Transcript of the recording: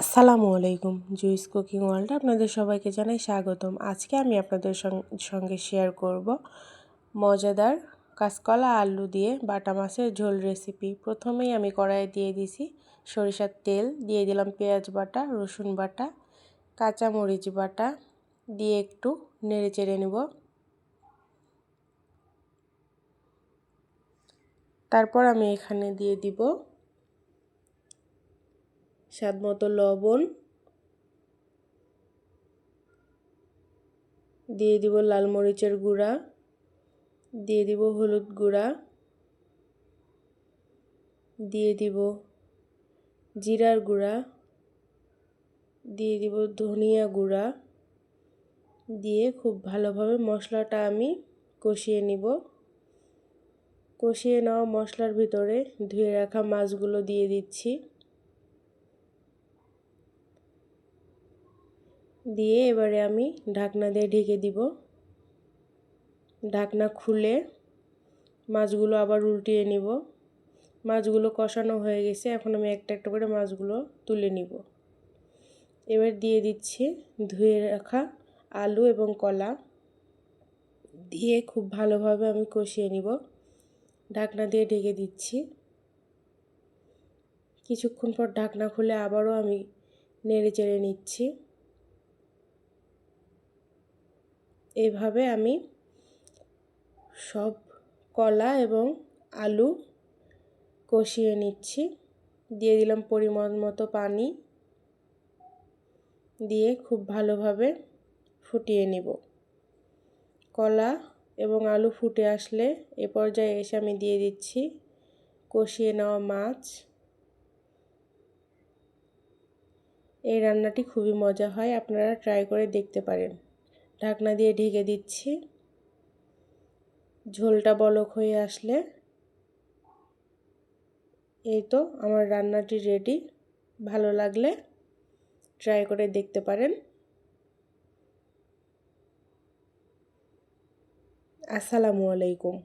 আসসালামু আলাইকুম। Juice cooking ওয়ার্ল্ডে আপনাদের সবাইকে জানাই স্বাগতম। আজকে আমি আপনাদের সঙ্গে শেয়ার করব মজাদার কাঁচকলা আলু দিয়ে বাটা মাছের ঝোল রেসিপি। প্রথমেই আমি কড়াইয়ে দিয়ে দিছি সরিষার তেল, দিয়ে দিলাম পেঁয়াজ বাটা, রসুন বাটা, কাঁচামরিচ বাটা দিয়ে একটু নেড়ে চেড়ে নেব। তারপর আমি এখানে দিয়ে দিব স্বাদমতো লবণ, দিয়ে দিব লাল মরিচের গুঁড়া, দিয়ে দিব হলুদ গুঁড়া, দিয়ে দিব জিরার গুঁড়া, দিয়ে দিব ধনিয়া গুঁড়া, দিয়ে খুব ভালোভাবে মশলাটা আমি কষিয়ে নিব। কষিয়ে নেওয়া মশলার ভিতরে ধুয়ে রাখা মাছগুলো দিয়ে দিচ্ছি, দিয়ে এবারে আমি ঢাকনা দিয়ে ঢেকে দিব। ঢাকনা খুলে মাছগুলো আবার উল্টিয়ে নিব। মাছগুলো কষানো হয়ে গেছে, এখন আমি একটা একটা করে মাছগুলো তুলে নিব। এবার দিয়ে দিচ্ছি ধুয়ে রাখা আলু এবং কলা, দিয়ে খুব ভালোভাবে আমি কষিয়ে নিব। ঢাকনা দিয়ে ঢেকে দিচ্ছি। কিছুক্ষণ পর ঢাকনা খুলে আবারও আমি নেড়ে চেড়ে নিচ্ছি। এইভাবে আমি সব কলা এবং আলু কষিয়ে নিচ্ছি। দিয়ে দিলাম পরিমাণ মতো পানি, দিয়ে খুব ভালোভাবে ফুটিয়ে নিব। কলা এবং আলু ফুটে আসলে এ পর্যায়ে এসে আমি দিয়ে দিচ্ছি কষিয়ে নেওয়া মাছ। এই রান্নাটি খুবই মজা হয়, আপনারা ট্রাই করে দেখতে পারেন। ঢাকনা দিয়ে ঢেকে দিচ্ছি। ঝোলটা বলক হয়ে আসলে এই তো আমার রান্নাটি রেডি। ভালো লাগলে ট্রাই করে দেখতে পারেন। আসসালামু আলাইকুম।